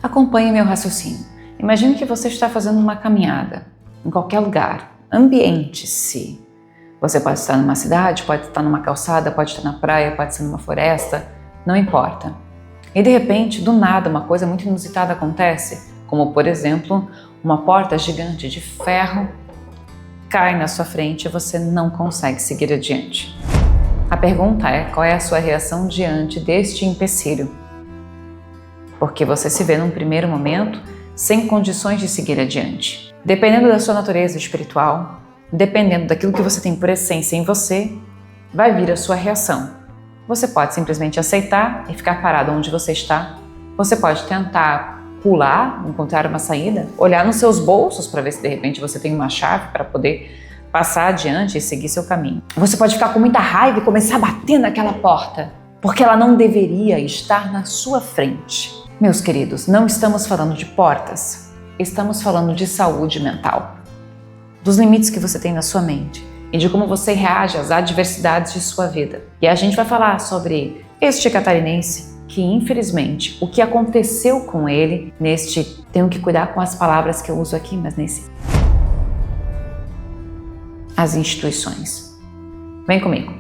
Acompanhe meu raciocínio. Imagine que você está fazendo uma caminhada em qualquer lugar. Ambiente-se. Você pode estar numa cidade, pode estar numa calçada, pode estar na praia, pode ser numa floresta, não importa. E de repente, do nada, uma coisa muito inusitada acontece, como por exemplo, uma porta gigante de ferro cai na sua frente e você não consegue seguir adiante. A pergunta é: qual é a sua reação diante deste empecilho? Porque você se vê num primeiro momento sem condições de seguir adiante. Dependendo da sua natureza espiritual, dependendo daquilo que você tem por essência em você, vai vir a sua reação. Você pode simplesmente aceitar e ficar parado onde você está. Você pode tentar pular, encontrar uma saída, olhar nos seus bolsos para ver se de repente você tem uma chave para poder passar adiante e seguir seu caminho. Você pode ficar com muita raiva e começar a bater naquela porta, porque ela não deveria estar na sua frente. Meus queridos, não estamos falando de portas, estamos falando de saúde mental, dos limites que você tem na sua mente e de como você reage às adversidades de sua vida. E a gente vai falar sobre este catarinense que, infelizmente, o que aconteceu com ele tenho que cuidar com as palavras que eu uso aqui, mas as instituições. Vem comigo.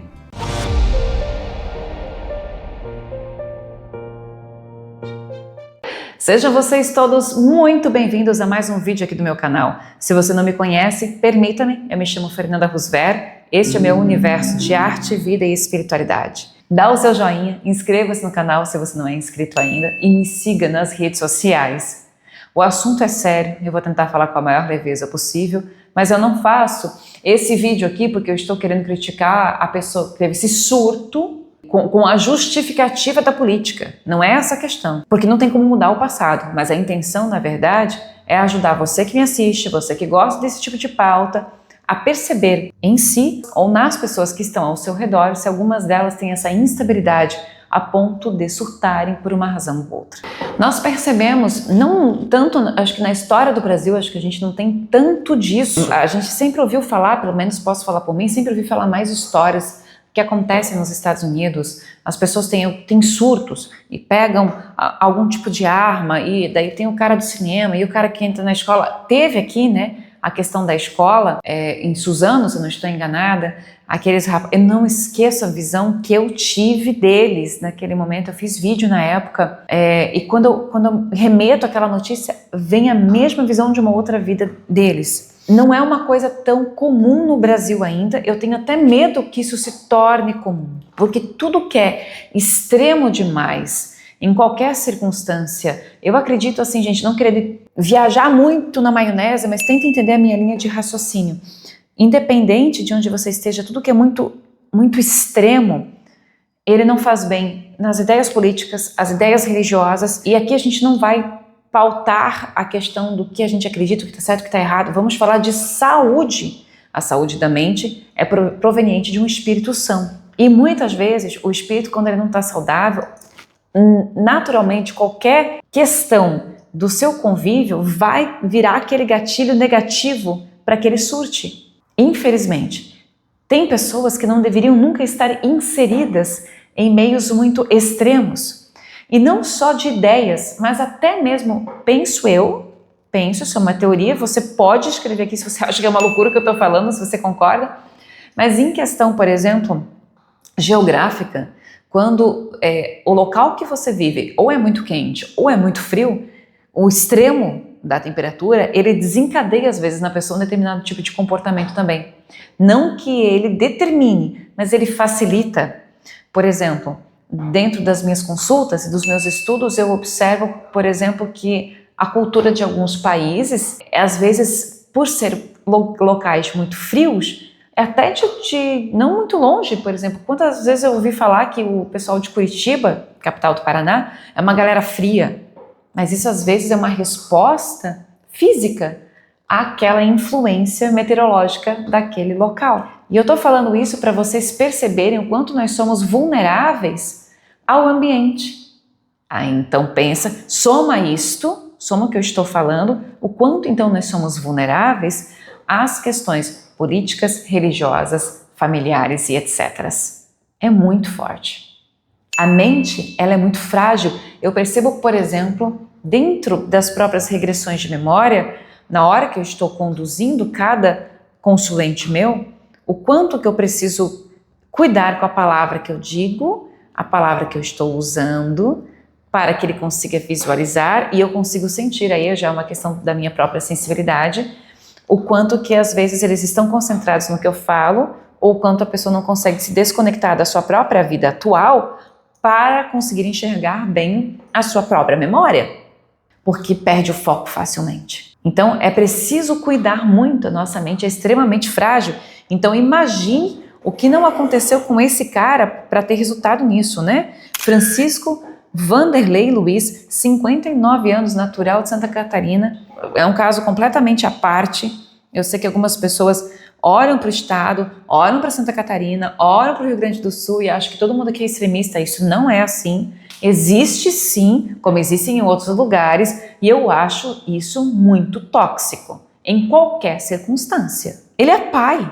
Sejam vocês todos muito bem-vindos a mais um vídeo aqui do meu canal. Se você não me conhece, permita-me, eu me chamo Fernanda Rusver, este é o meu universo de arte, vida e espiritualidade. Dá o seu joinha, inscreva-se no canal se você não é inscrito ainda e me siga nas redes sociais. O assunto é sério, eu vou tentar falar com a maior leveza possível, mas eu não faço esse vídeo aqui porque eu estou querendo criticar a pessoa que teve esse surto com a justificativa da política. Não é essa a questão, porque não tem como mudar o passado, mas a intenção, na verdade, é ajudar você que me assiste, você que gosta desse tipo de pauta, a perceber em si ou nas pessoas que estão ao seu redor se algumas delas têm essa instabilidade a ponto de surtarem por uma razão ou outra. Nós percebemos, não tanto, acho que na história do Brasil, acho que a gente não tem tanto disso. A gente sempre ouviu falar, pelo menos posso falar por mim, sempre ouvi falar mais histórias que acontecem nos Estados Unidos. As pessoas têm surtos e pegam algum tipo de arma, e daí tem o cara do cinema e o cara que entra na escola. Teve aqui, né, a questão da escola, em Suzano, se eu não estou enganada, aqueles rapazes, eu não esqueço a visão que eu tive deles naquele momento. Eu fiz vídeo na época, e quando eu remeto àquela notícia, vem a mesma visão de uma outra vida deles. Não é uma coisa tão comum no Brasil ainda, eu tenho até medo que isso se torne comum, porque tudo que é extremo demais, em qualquer circunstância, eu acredito assim, gente, não querer viajar muito na maionese, mas tenta entender a minha linha de raciocínio. Independente de onde você esteja, tudo que é muito, muito extremo, ele não faz bem nas ideias políticas, as ideias religiosas, e aqui a gente não vai pautar a questão do que a gente acredita, o que está certo, o que está errado. Vamos falar de saúde. A saúde da mente é proveniente de um espírito são. E muitas vezes o espírito, quando ele não está saudável, naturalmente qualquer questão do seu convívio vai virar aquele gatilho negativo para que ele surte. Infelizmente, tem pessoas que não deveriam nunca estar inseridas em meios muito extremos. E não só de ideias, mas até mesmo, penso, isso é uma teoria, você pode escrever aqui se você acha que é uma loucura que eu estou falando, se você concorda, mas em questão, por exemplo, geográfica, quando o local que você vive ou é muito quente ou é muito frio, o extremo da temperatura, ele desencadeia às vezes na pessoa um determinado tipo de comportamento também. Não que ele determine, mas ele facilita. Por exemplo, dentro das minhas consultas e dos meus estudos, eu observo, por exemplo, que a cultura de alguns países, às vezes, por ser locais muito frios, até de não muito longe, por exemplo, quantas vezes eu ouvi falar que o pessoal de Curitiba, capital do Paraná, é uma galera fria, mas isso às vezes é uma resposta física àquela influência meteorológica daquele local. E eu estou falando isso para vocês perceberem o quanto nós somos vulneráveis ao ambiente. Então pensa, soma o que eu estou falando, o quanto então nós somos vulneráveis às questões políticas, religiosas, familiares e etc. É muito forte. A mente, ela é muito frágil. Eu percebo, por exemplo, dentro das próprias regressões de memória, na hora que eu estou conduzindo cada consulente meu, o quanto que eu preciso cuidar com a palavra que eu digo, a palavra que eu estou usando, para que ele consiga visualizar e eu consigo sentir, aí já é uma questão da minha própria sensibilidade, o quanto que às vezes eles estão concentrados no que eu falo, ou o quanto a pessoa não consegue se desconectar da sua própria vida atual para conseguir enxergar bem a sua própria memória, porque perde o foco facilmente. Então é preciso cuidar muito, a nossa mente é extremamente frágil, então imagine o que não aconteceu com esse cara para ter resultado nisso, né? Francisco Vanderlei Luiz, 59 anos, natural de Santa Catarina, é um caso completamente à parte. Eu sei que algumas pessoas olham para o estado, olham para Santa Catarina, olham para o Rio Grande do Sul e acham que todo mundo aqui é extremista. Isso não é assim. Existe sim, como existe em outros lugares, e eu acho isso muito tóxico, em qualquer circunstância. Ele é pai.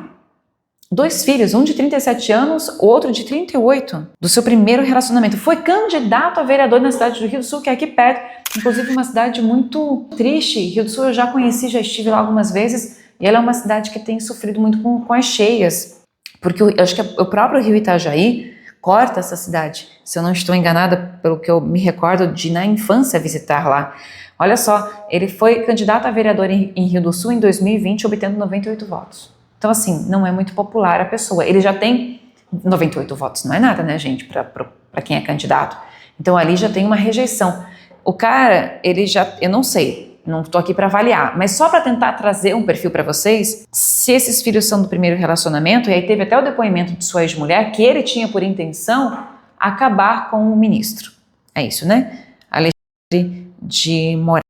2 filhos, um de 37 anos, outro de 38, do seu primeiro relacionamento. Foi candidato a vereador na cidade do Rio do Sul, que é aqui perto, inclusive uma cidade muito triste. Rio do Sul eu já conheci, já estive lá algumas vezes, e ela é uma cidade que tem sofrido muito com as cheias, porque eu acho que o próprio Rio Itajaí corta essa cidade, se eu não estou enganada, pelo que eu me recordo de na infância visitar lá. Olha só, ele foi candidato a vereador em Rio do Sul em 2020, obtendo 98 votos. Então, assim, não é muito popular a pessoa. Ele já tem 98 votos, não é nada, né, gente, para quem é candidato. Então, ali já tem uma rejeição. O cara, ele já, eu não sei, não estou aqui para avaliar, mas só para tentar trazer um perfil para vocês, se esses filhos são do primeiro relacionamento, e aí teve até o depoimento de sua ex-mulher, que ele tinha por intenção acabar com o ministro. É isso, né? Alexandre de Moraes.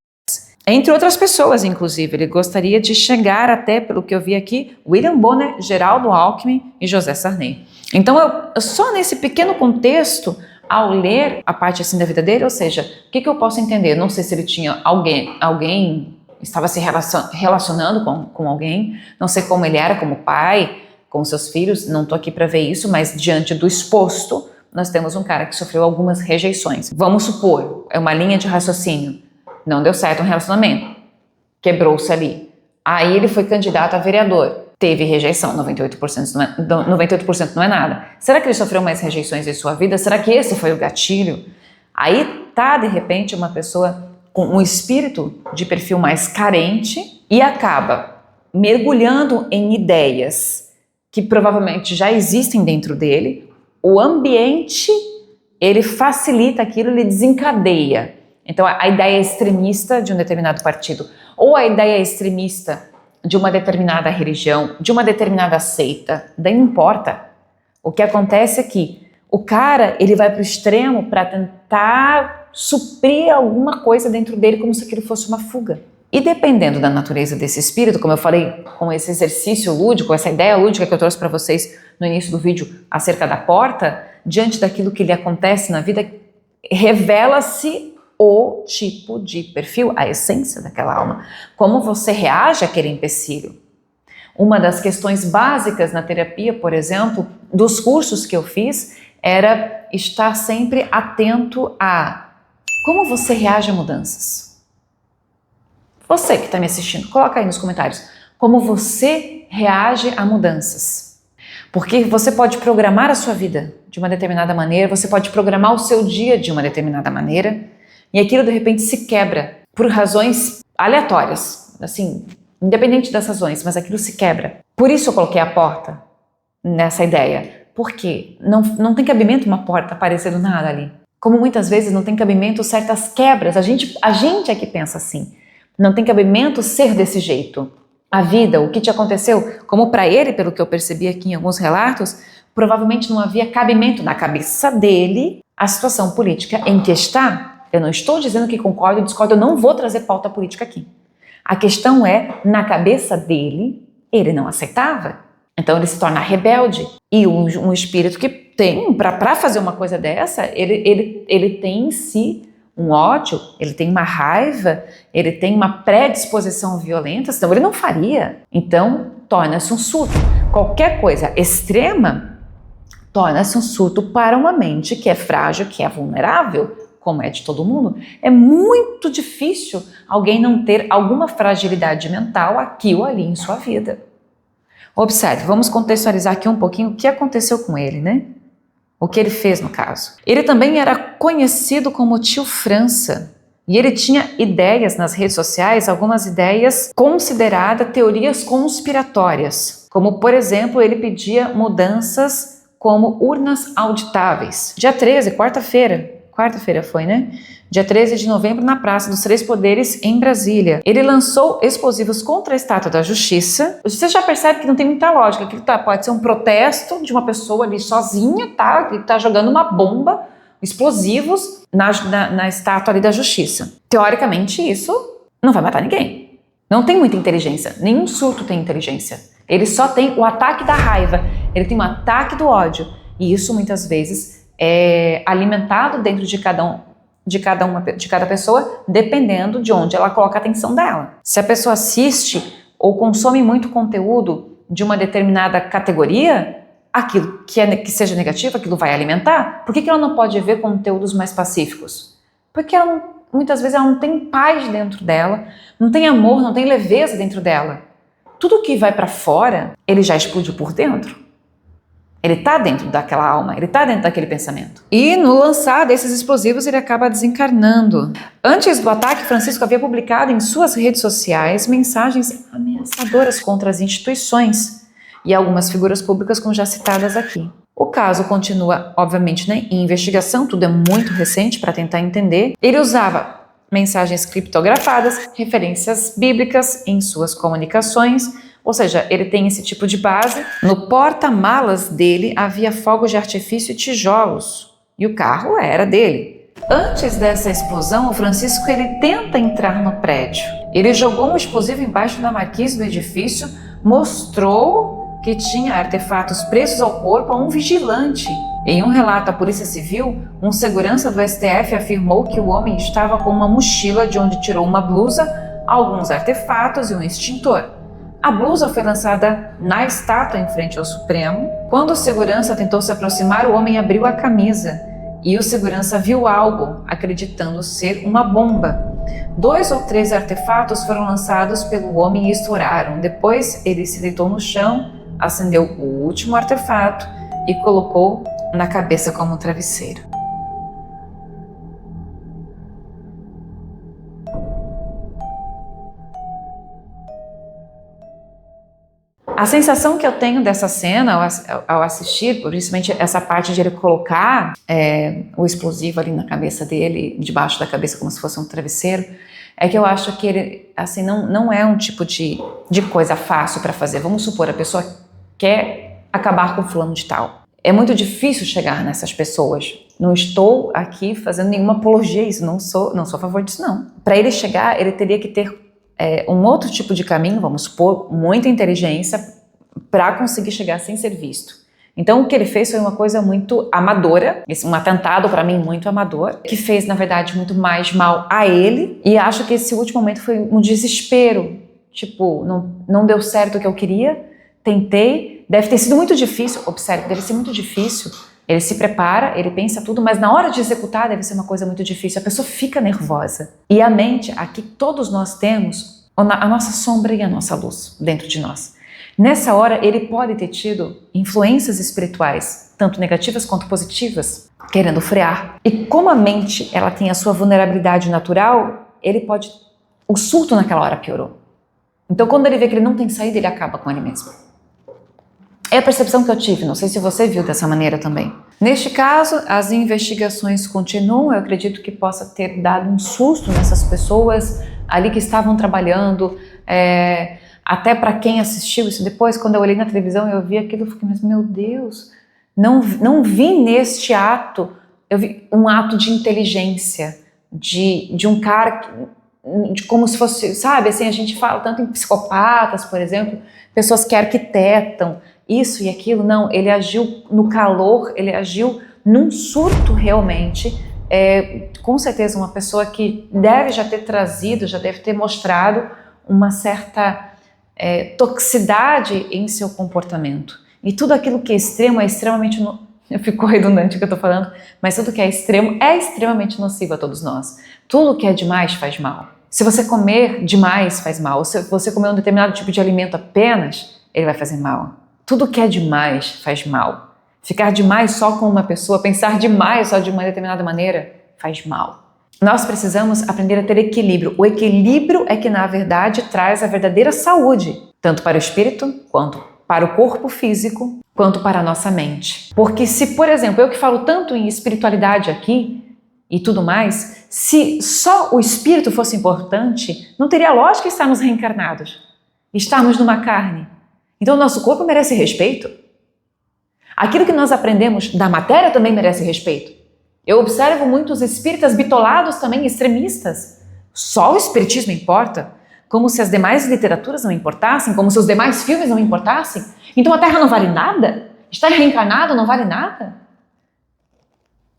Entre outras pessoas, inclusive, ele gostaria de chegar até, pelo que eu vi aqui, William Bonner, Geraldo Alckmin e José Sarney. Então, eu só nesse pequeno contexto, ao ler a parte assim da vida dele, ou seja, o que eu posso entender? Não sei se ele tinha alguém estava se relacionando com alguém, não sei como ele era como pai, com seus filhos, não estou aqui para ver isso, mas diante do exposto, nós temos um cara que sofreu algumas rejeições. Vamos supor, é uma linha de raciocínio. Não deu certo um relacionamento, quebrou-se ali. Aí ele foi candidato a vereador, teve rejeição, 98% não é nada. Será que ele sofreu mais rejeições em sua vida? Será que esse foi o gatilho? Aí tá, de repente, uma pessoa com um espírito de perfil mais carente e acaba mergulhando em ideias que provavelmente já existem dentro dele. O ambiente, ele facilita aquilo, ele desencadeia. Então, a ideia extremista de um determinado partido, ou a ideia extremista de uma determinada religião, de uma determinada seita, daí não importa. O que acontece é que o cara, ele vai para o extremo para tentar suprir alguma coisa dentro dele, como se aquilo fosse uma fuga. E dependendo da natureza desse espírito, como eu falei, com esse exercício lúdico, essa ideia lúdica que eu trouxe para vocês no início do vídeo acerca da porta, diante daquilo que lhe acontece na vida, revela-se o tipo de perfil, a essência daquela alma. Como você reage àquele empecilho? Uma das questões básicas na terapia, por exemplo, dos cursos que eu fiz, era estar sempre atento a como você reage a mudanças. Você que está me assistindo, coloca aí nos comentários como você reage a mudanças. Porque você pode programar a sua vida de uma determinada maneira, você pode programar o seu dia de uma determinada maneira, e aquilo de repente se quebra por razões aleatórias, assim, independente das razões, mas aquilo se quebra. Por isso eu coloquei a porta nessa ideia, porque não tem cabimento uma porta aparecer do nada ali. Como muitas vezes não tem cabimento certas quebras, a gente é que pensa assim, não tem cabimento ser desse jeito. A vida, o que te aconteceu, como para ele, pelo que eu percebi aqui em alguns relatos, provavelmente não havia cabimento na cabeça dele a situação política em que está. Eu não estou dizendo que concordo ou discordo, eu não vou trazer pauta política aqui. A questão é, na cabeça dele, ele não aceitava. Então ele se torna rebelde. E um espírito que tem, para fazer uma coisa dessa, ele tem em si um ódio, ele tem uma raiva, ele tem uma predisposição violenta, senão ele não faria. Então torna-se um surto. Qualquer coisa extrema torna-se um surto para uma mente que é frágil, que é vulnerável, como é de todo mundo, é muito difícil alguém não ter alguma fragilidade mental aqui ou ali em sua vida. Observe, vamos contextualizar aqui um pouquinho o que aconteceu com ele, né? O que ele fez no caso. Ele também era conhecido como Tio França. E ele tinha ideias nas redes sociais, algumas ideias consideradas teorias conspiratórias. Como, por exemplo, ele pedia mudanças como urnas auditáveis. Dia 13, quarta-feira foi, né? Dia 13 de novembro, na Praça dos Três Poderes, em Brasília. Ele lançou explosivos contra a Estátua da Justiça. Você já percebe que não tem muita lógica, que pode ser um protesto de uma pessoa ali sozinha, tá? Que tá jogando uma bomba, explosivos, na estátua ali da Justiça. Teoricamente, isso não vai matar ninguém. Não tem muita inteligência. Nenhum surto tem inteligência. Ele só tem o ataque da raiva. Ele tem o ataque do ódio. E isso, muitas vezes, é alimentado dentro de cada pessoa, dependendo de onde ela coloca a atenção dela. Se a pessoa assiste ou consome muito conteúdo de uma determinada categoria, aquilo que seja negativo, aquilo vai alimentar. Por que ela não pode ver conteúdos mais pacíficos? Porque muitas vezes ela não tem paz dentro dela, não tem amor, não tem leveza dentro dela. Tudo que vai para fora, ele já explodiu por dentro. Ele está dentro daquela alma, ele está dentro daquele pensamento. E no lançar desses explosivos, ele acaba desencarnando. Antes do ataque, Francisco havia publicado em suas redes sociais mensagens ameaçadoras contra as instituições e algumas figuras públicas, como já citadas aqui. O caso continua, obviamente, né, em investigação, tudo é muito recente para tentar entender. Ele usava mensagens criptografadas, referências bíblicas em suas comunicações, ou seja, ele tem esse tipo de base. No porta-malas dele havia fogos de artifício e tijolos, e o carro era dele. Antes dessa explosão, o Francisco ele tenta entrar no prédio. Ele jogou um explosivo embaixo da marquise do edifício, mostrou que tinha artefatos presos ao corpo a um vigilante. Em um relato à Polícia Civil, um segurança do STF afirmou que o homem estava com uma mochila de onde tirou uma blusa, alguns artefatos e um extintor. A blusa foi lançada na estátua em frente ao Supremo. Quando o segurança tentou se aproximar, o homem abriu a camisa e o segurança viu algo, acreditando ser uma bomba. 2 ou 3 artefatos foram lançados pelo homem e estouraram. Depois ele se deitou no chão, acendeu o último artefato e colocou na cabeça como um travesseiro. A sensação que eu tenho dessa cena ao assistir, principalmente essa parte de ele colocar o explosivo ali na cabeça dele, debaixo da cabeça como se fosse um travesseiro, é que eu acho que ele assim, não é um tipo de coisa fácil para fazer. Vamos supor, a pessoa quer acabar com o fulano de tal. É muito difícil chegar nessas pessoas. Não estou aqui fazendo nenhuma apologia a isso, não sou a favor disso não. Para ele chegar, ele teria que ter um outro tipo de caminho, vamos supor, muita inteligência para conseguir chegar sem ser visto. Então o que ele fez foi uma coisa muito amadora, um atentado para mim muito amador, que fez na verdade muito mais mal a ele, e acho que esse último momento foi um desespero, tipo, não deu certo o que eu queria, tentei, deve ter sido muito difícil, observe, deve ser muito difícil. Ele se prepara, ele pensa tudo, mas na hora de executar deve ser uma coisa muito difícil. A pessoa fica nervosa. E a mente, aqui todos nós temos a nossa sombra e a nossa luz dentro de nós. Nessa hora ele pode ter tido influências espirituais, tanto negativas quanto positivas, querendo frear. E como a mente ela tem a sua vulnerabilidade natural, o surto naquela hora piorou. Então quando ele vê que ele não tem saída, ele acaba com ele mesmo. É a percepção que eu tive, não sei se você viu dessa maneira também. Neste caso, as investigações continuam, eu acredito que possa ter dado um susto nessas pessoas ali que estavam trabalhando, até para quem assistiu isso depois, quando eu olhei na televisão eu vi aquilo, eu fiquei, mas meu Deus, não vi neste ato, eu vi um ato de inteligência, de um cara, como se fosse, sabe, assim, a gente fala tanto em psicopatas, por exemplo, pessoas que arquitetam, isso e aquilo, não, ele agiu no calor, ele agiu num surto realmente, com certeza uma pessoa que deve já ter trazido, já deve ter mostrado uma certa toxicidade em seu comportamento. E tudo aquilo que é extremo é extremamente Ficou redundante o que eu tô falando, mas tudo que é extremo é extremamente nocivo a todos nós. Tudo que é demais faz mal. Se você comer demais faz mal, ou se você comer um determinado tipo de alimento apenas, ele vai fazer mal. Tudo que é demais faz mal. Ficar demais só com uma pessoa, pensar demais só de uma determinada maneira, faz mal. Nós precisamos aprender a ter equilíbrio. O equilíbrio é que, na verdade, traz a verdadeira saúde, tanto para o espírito, quanto para o corpo físico, quanto para a nossa mente. Porque se, por exemplo, eu que falo tanto em espiritualidade aqui e tudo mais, se só o espírito fosse importante, não teria lógica estarmos reencarnados, estarmos numa carne. Então o nosso corpo merece respeito. Aquilo que nós aprendemos da matéria também merece respeito. Eu observo muitos espíritas bitolados também, extremistas. Só o espiritismo importa, como se as demais literaturas não importassem, como se os demais filmes não importassem. Então a Terra não vale nada? Estar reencarnado não vale nada?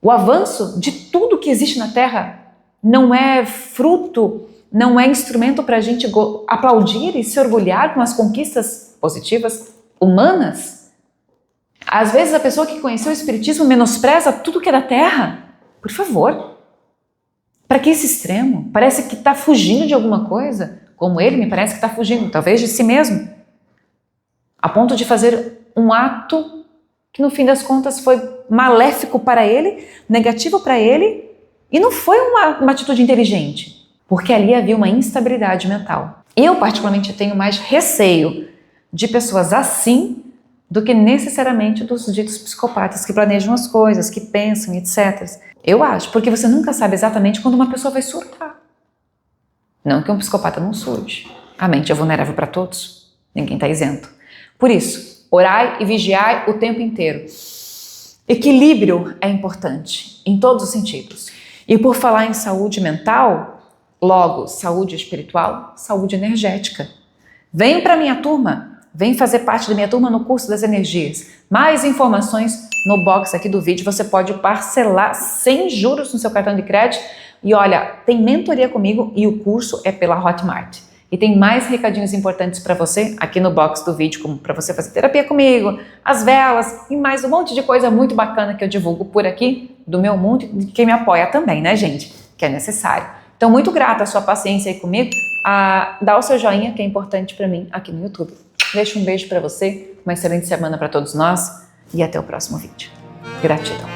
O avanço de tudo que existe na Terra não é fruto, não é instrumento para a gente aplaudir e se orgulhar com as conquistas positivas humanas? Às vezes a pessoa que conheceu o Espiritismo menospreza tudo que é da Terra. Por favor. Para que esse extremo? Parece que está fugindo de alguma coisa. Como ele me parece que está fugindo, talvez de si mesmo. A ponto de fazer um ato que no fim das contas foi maléfico para ele, negativo para ele, e não foi uma atitude inteligente. Porque ali havia uma instabilidade mental. Eu particularmente tenho mais receio de pessoas assim do que necessariamente dos ditos psicopatas que planejam as coisas, que pensam, etc. Eu acho, porque você nunca sabe exatamente quando uma pessoa vai surtar. Não que um psicopata não surte. A mente é vulnerável para todos. Ninguém está isento. Por isso, orai e vigiai o tempo inteiro. Equilíbrio é importante, em todos os sentidos. E por falar em saúde mental, logo, saúde espiritual, saúde energética. Vem para a minha turma. Vem fazer parte da minha turma no curso das energias. Mais informações no box aqui do vídeo. Você pode parcelar sem juros no seu cartão de crédito. E olha, tem mentoria comigo e o curso é pela Hotmart. E tem mais recadinhos importantes para você aqui no box do vídeo, como para você fazer terapia comigo, as velas e mais um monte de coisa muito bacana que eu divulgo por aqui, do meu mundo e de quem me apoia também, né, gente? Que é necessário. Então, muito grata a sua paciência aí comigo. Dá o seu joinha, que é importante para mim aqui no YouTube. Deixo um beijo para você, uma excelente semana para todos nós e até o próximo vídeo. Gratidão.